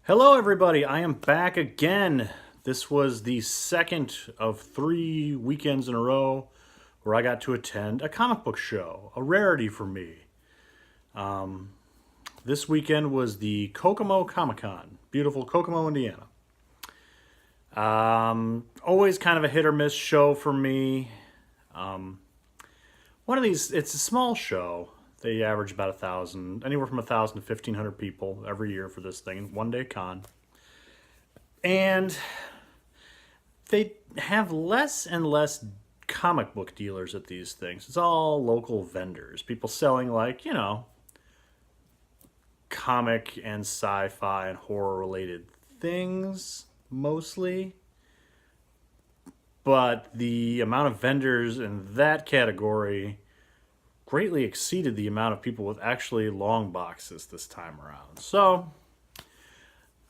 Hello everybody, I am back again. This was the second of 3 weekends in a row where I got to attend a comic book show, a rarity for me. This weekend was the Kokomo Comic-Con, beautiful Kokomo, Indiana. Always kind of a hit or miss show for me. One of these, it's a small show. They average about 1,000, anywhere from 1,000 to 1,500 people every year for this thing, one-day con. And they have less and less comic book dealers at these things. It's all local vendors, people selling comic and sci-fi and horror-related things, mostly. But the amount of vendors in that category greatly exceeded the amount of people with actually long boxes this time around. So,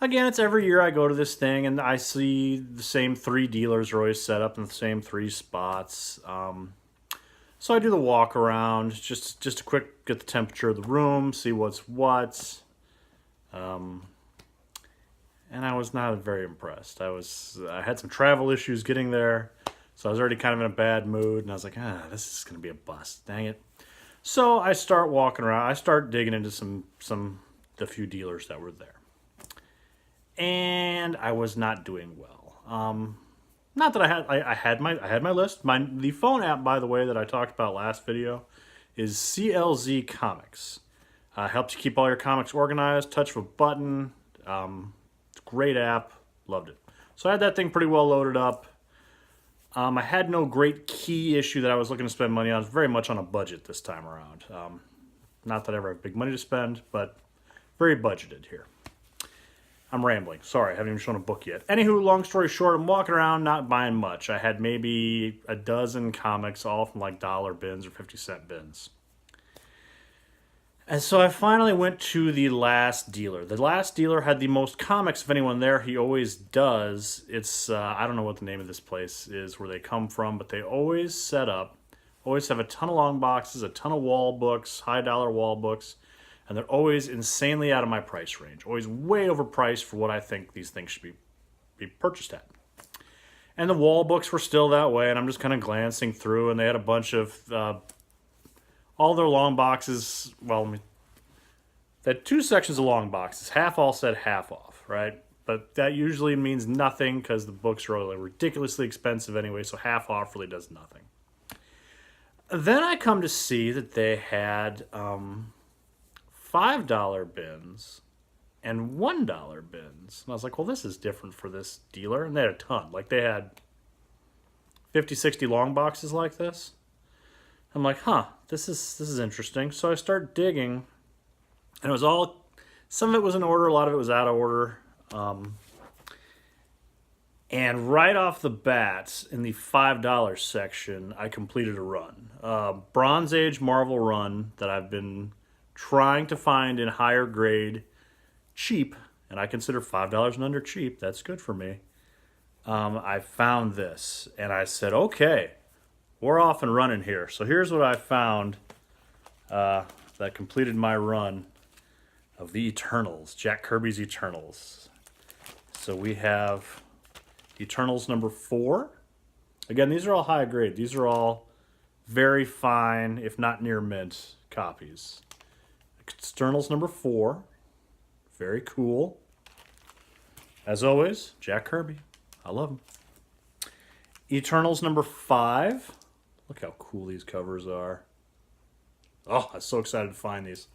again, it's every year I go to this thing and I see the same 3 dealers are always set up in the same 3 spots. So I do the walk around, just a quick get the temperature of the room, see what's what. And I was not very impressed. I had some travel issues getting there, so I was already kind of in a bad mood, and I was like, this is going to be a bust. Dang it. So I start walking around. I start digging into the few dealers that were there. And I was not doing well. Not that I had my list. The phone app, by the way, that I talked about last video is CLZ Comics. Helps you keep all your comics organized. Touch of a button. It's a great app. Loved it. So I had that thing pretty well loaded up. I had no great key issue that I was looking to spend money on. I was very much on a budget this time around. Not that I ever have big money to spend, but very budgeted here. I'm rambling. Sorry, I haven't even shown a book yet. Anywho, long story short, I'm walking around not buying much. I had maybe a dozen comics, all from like dollar bins or 50-cent bins. And so I finally went to the last dealer. The last dealer had the most comics of anyone there. He always does. It's, I don't know what the name of this place is, where they come from, but they always have a ton of long boxes, a ton of wall books, high dollar wall books, and they're always insanely out of my price range. Always way overpriced for what I think these things should be purchased at. And the wall books were still that way, and I'm just kind of glancing through, and they had a bunch of all their long boxes. Well, they had 2 sections of long boxes. Half all said half off, right? But that usually means nothing because the books are really ridiculously expensive anyway, so half off really does nothing. Then I come to see that they had $5 bins and $1 bins. And I was like, well, this is different for this dealer. And they had a ton. Like, they had 50, 60 long boxes like this. I'm like, this is interesting. So I start digging, and it was some of it was in order, a lot of it was out of order. And right off the bat, in the $5 section, I completed a run. Bronze Age Marvel run that I've been trying to find in higher grade, cheap, and I consider $5 and under cheap. That's good for me. I found this, and I said, okay, we're off and running here. So here's what I found that completed my run of the Eternals, Jack Kirby's Eternals. So we have Eternals number 4. Again, these are all high grade. These are all very fine, if not near mint, copies. Eternals number 4. Very cool. As always, Jack Kirby. I love him. Eternals number 5. Look how cool these covers are. Oh, I'm so excited to find these.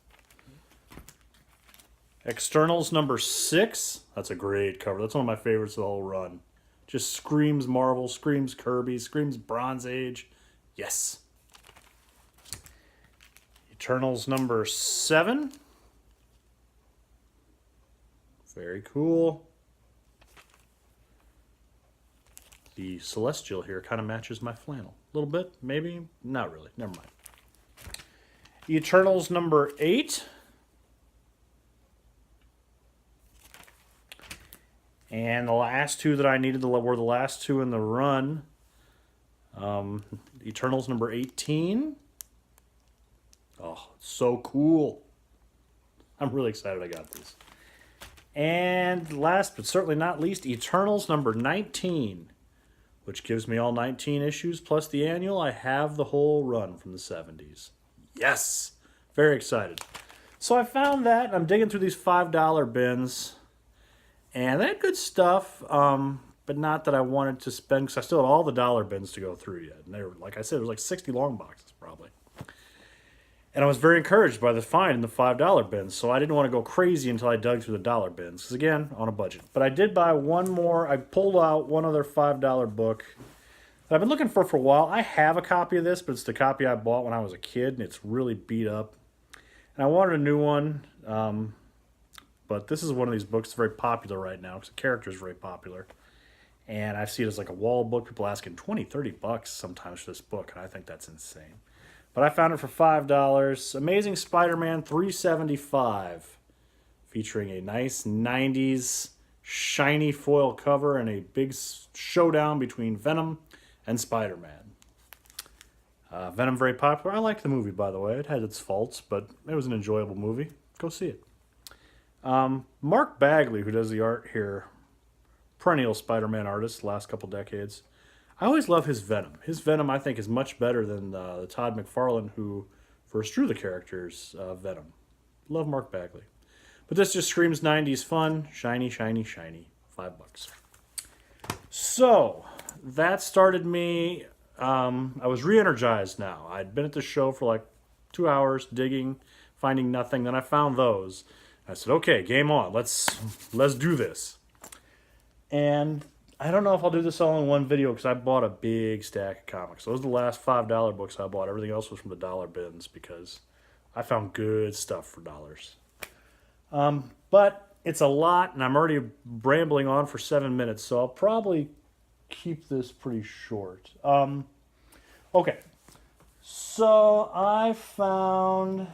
Externals number 6. That's a great cover. That's one of my favorites of the whole run. Just screams Marvel, screams Kirby, screams Bronze Age. Yes. Eternals number 7. Very cool. The Celestial here kind of matches my flannel. A little bit, maybe, not really. Never mind. Eternals number 8. And the last 2 that I needed were the last 2 in the run. Eternals number 18. Oh, it's so cool. I'm really excited I got these. And last but certainly not least, Eternals number 19, which gives me all 19 issues plus the annual. I have the whole run from the 70s. Yes! Very excited. So I found that, and I'm digging through these $5 bins, and they had good stuff, but not that I wanted to spend, because I still had all the dollar bins to go through yet. And they were, like I said, it was like 60 long boxes probably. And I was very encouraged by the find in the $5 bins, so I didn't want to go crazy until I dug through the dollar bins, because again, on a budget. But I did buy one more. I pulled out one other $5 book that I've been looking for a while. I have a copy of this, but it's the copy I bought when I was a kid, and it's really beat up. And I wanted a new one, but this is one of these books that's very popular right now, because the character is very popular. And I see it as like a wall book. People asking $20, $30 sometimes for this book, and I think that's insane. But I found it for $5. Amazing Spider-Man 375, featuring a nice 90s shiny foil cover and a big showdown between Venom and Spider-Man. Venom very popular. I liked the movie, by the way. It had its faults, but it was an enjoyable movie. Go see it. Mark Bagley, who does the art here, perennial Spider-Man artist, last couple decades. I always love his Venom. His Venom, I think, is much better than the Todd McFarlane who first drew the characters Venom. Love Mark Bagley. But this just screams 90s fun. Shiny, shiny, shiny. $5. So, that started me. I was re-energized now. I'd been at the show for like 2 hours digging, finding nothing. Then I found those. I said, okay, game on. Let's do this. And I don't know if I'll do this all in one video because I bought a big stack of comics. Those are the last $5 books I bought. Everything else was from the dollar bins because I found good stuff for dollars. But it's a lot, and I'm already rambling on for 7 minutes, so I'll probably keep this pretty short. Okay, so I found...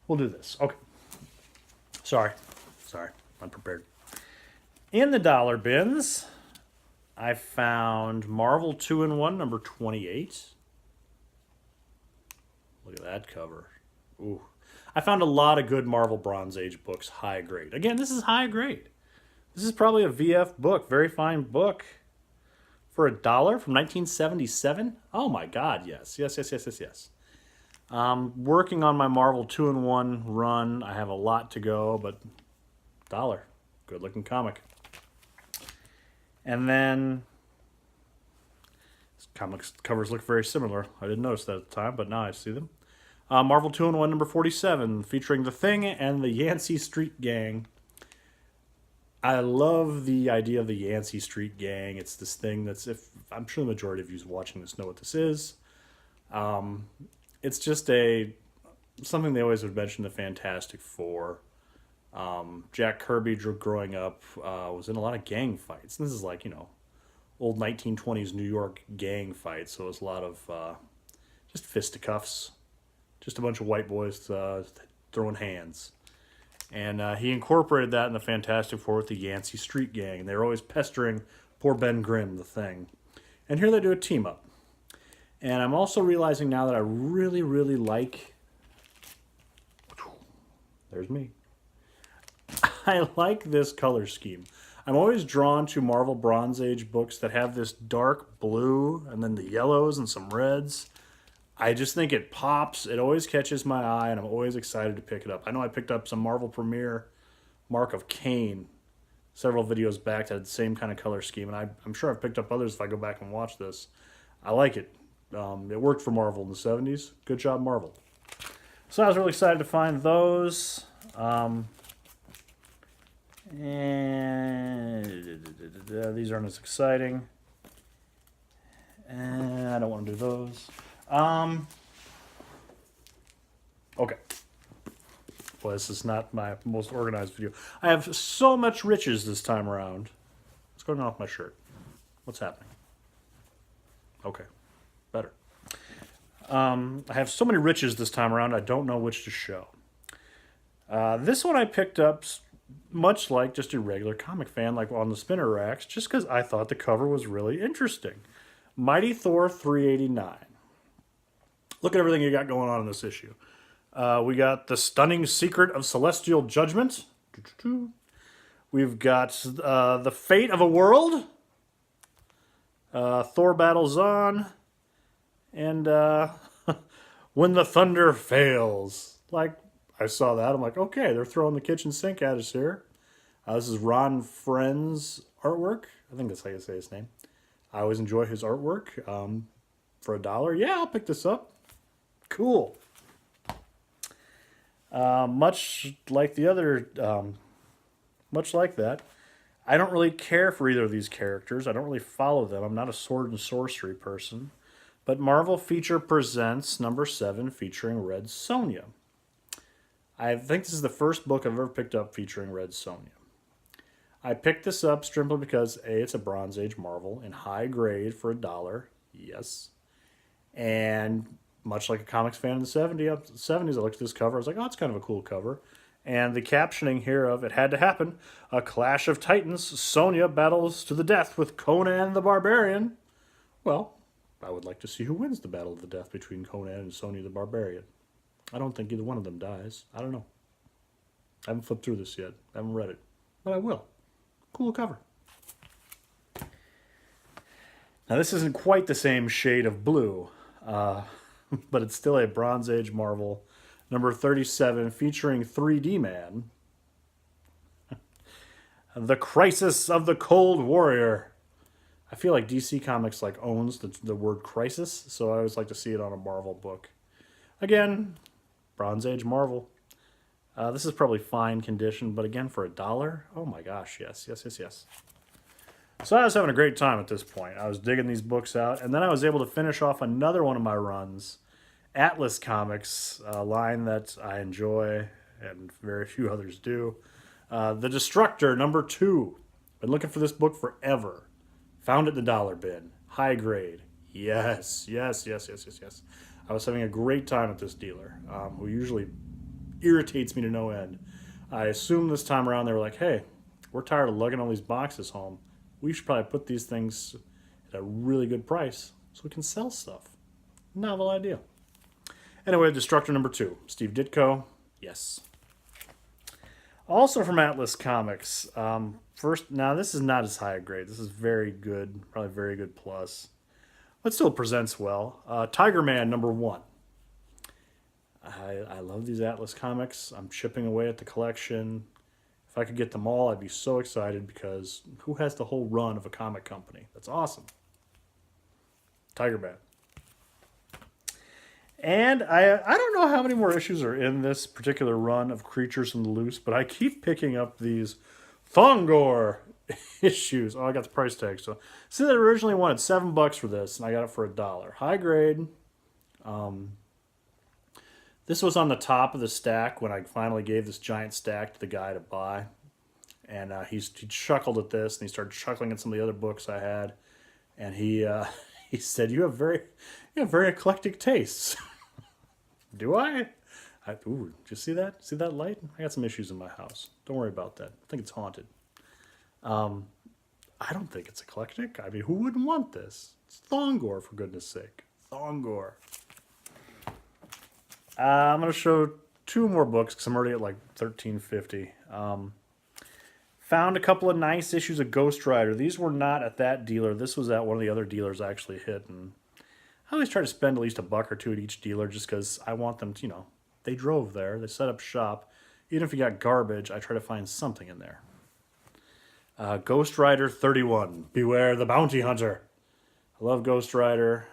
We'll do this. Okay. Sorry, unprepared. In the dollar bins, I found Marvel 2-in-1 number 28. Look at that cover. Ooh. I found a lot of good Marvel Bronze Age books, high grade. Again, this is high grade. This is probably a VF book, very fine book. For $1 from 1977? Oh my God, yes. Yes. Working on my Marvel 2-in-1 run. I have a lot to go, but $1. Good looking comic. And then comics covers look very similar. I didn't notice that at the time, but now I see them. Marvel 2-in-1 number 47, featuring The Thing and the Yancey Street Gang. I love the idea of the Yancey Street Gang. It's this thing that's, I'm sure the majority of you watching this know what this is. It's just something they always would mention, the Fantastic Four. Jack Kirby, growing up, was in a lot of gang fights. And this is like, old 1920s New York gang fights. So it was a lot of just fisticuffs. Just a bunch of white boys throwing hands. And he incorporated that in the Fantastic Four with the Yancey Street Gang. And they were always pestering poor Ben Grimm, the Thing. And here they do a team up. And I'm also realizing now that I really, really like... There's me. I like this color scheme. I'm always drawn to Marvel Bronze Age books that have this dark blue and then the yellows and some reds. I just think it pops. It always catches my eye, and I'm always excited to pick it up. I know I picked up some Marvel Premiere Mark of Cain several videos back that had the same kind of color scheme, and I'm sure I've picked up others if I go back and watch this. I like it. It worked for Marvel in the 70s. Good job, Marvel. So I was really excited to find those. And these aren't as exciting. And I don't want to do those. Okay. Well, this is not my most organized video. I have so much riches this time around. What's going on with my shirt? What's happening? Okay. Better. I have so many riches this time around, I don't know which to show. This one I picked up much like just a regular comic fan, like on the spinner racks, just because I thought the cover was really interesting. Mighty Thor 389. Look at everything you got going on in this issue. We got The Stunning Secret of Celestial Judgment, We've got The Fate of a World, Thor Battles On, and When the Thunder Fails. Like, I saw that. I'm like, okay, they're throwing the kitchen sink at us here. This is Ron Friend's artwork. I think that's how you say his name. I always enjoy his artwork. For $1, yeah, I'll pick this up. Cool. Much like the other, much like that, I don't really care for either of these characters. I don't really follow them. I'm not a sword and sorcery person. But Marvel Feature Presents number 7 featuring Red Sonja. I think this is the first book I've ever picked up featuring Red Sonja. I picked this up simply because A, it's a Bronze Age Marvel in high grade for $1. Yes. And much like a comics fan in the 70s, I looked at this cover. I was like, oh, it's kind of a cool cover. And the captioning here of It Had to Happen, A Clash of Titans, Sonja battles to the death with Conan the Barbarian. Well, I would like to see who wins the battle of the death between Conan and Sonja the Barbarian. I don't think either one of them dies. I don't know. I haven't flipped through this yet. I haven't read it. But I will. Cool cover. Now, this isn't quite the same shade of blue, but it's still a Bronze Age Marvel number 37 featuring 3D Man. The Crisis of the Cold Warrior. I feel like DC Comics like owns the word crisis, so I always like to see it on a Marvel book. Again, Bronze Age Marvel. This is probably fine condition, but again, for $1, oh my gosh, yes. So I was having a great time at this point. I was digging these books out, and then I was able to finish off another one of my runs, Atlas Comics, a line that I enjoy, and very few others do. The Destructor, number 2. Been looking for this book forever. Found it in the dollar bin. High grade. Yes. I was having a great time at this dealer, who usually irritates me to no end. I assume this time around they were like, hey, we're tired of lugging all these boxes home. We should probably put these things at a really good price so we can sell stuff. Novel idea. Anyway, Destructor number 2. Steve Ditko. Yes. Also from Atlas Comics. First, now this is not as high a grade. This is very good. Probably very good plus. But still presents well. Tiger Man number 1. I love these Atlas Comics. I'm chipping away at the collection. If I could get them all, I'd be so excited because who has the whole run of a comic company? That's awesome. Tiger Man. And I don't know how many more issues are in this particular run of Creatures from the Loose, but I keep picking up these Thongor issues. Oh, I got the price tag. So, see, I originally wanted $7 for this, and I got it for $1. High grade. This was on the top of the stack when I finally gave this giant stack to the guy to buy. And he chuckled at this, and he started chuckling at some of the other books I had. And he said, you have very eclectic tastes. Do I? Ooh, did you see that? See that light? I got some issues in my house. Don't worry about that. I think it's haunted. I don't think it's eclectic. I mean, who wouldn't want this? It's Thongor, for goodness sake. Thongor. I'm going to show 2 more books because I'm already at like $13.50. Found a couple of nice issues of Ghost Rider. These were not at that dealer. This was at one of the other dealers I actually hit. And I always try to spend at least $1 or $2 at each dealer just because I want them to, they drove there. They set up shop. Even if you got garbage, I try to find something in there. Ghost Rider 31. Beware the Bounty Hunter. I love Ghost Rider.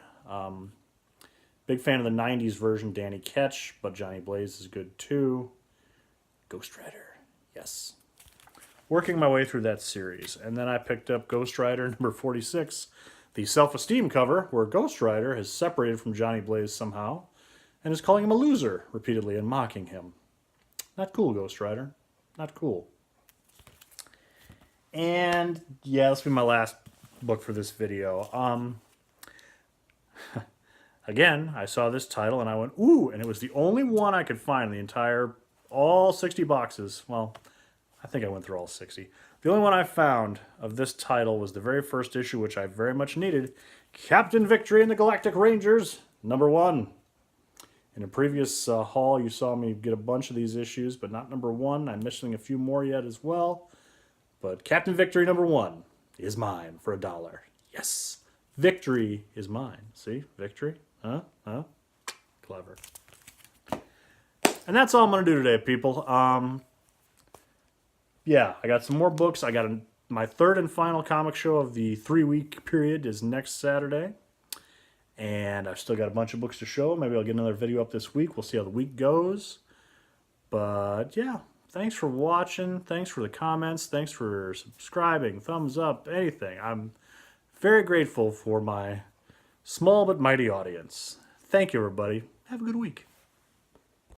Big fan of the 90s version, Danny Ketch, but Johnny Blaze is good too. Ghost Rider, yes. Working my way through that series. And then I picked up Ghost Rider number 46, the self-esteem cover, where Ghost Rider has separated from Johnny Blaze somehow and is calling him a loser repeatedly and mocking him. Not cool, Ghost Rider. Not cool. And yeah, this will be my last book for this video. Again, I saw this title and I went, ooh, and it was the only one I could find in the entire, all 60 boxes. Well, I think I went through all 60. The only one I found of this title was the very first issue, which I very much needed. Captain Victory and the Galactic Rangers, number 1. In a previous haul, you saw me get a bunch of these issues, but not number 1. I'm missing a few more yet as well. But Captain Victory number 1 is mine for $1. Yes, victory is mine. See, victory, huh? Clever. And that's all I'm gonna do today, people. Yeah, I got some more books. I got my third and final comic show of the 3-week period is next Saturday. And I've still got a bunch of books to show. Maybe I'll get another video up this week. We'll see how the week goes. But yeah, thanks for watching. Thanks for the comments. Thanks for subscribing, thumbs up, anything. I'm very grateful for my small but mighty audience. Thank you, everybody. Have a good week.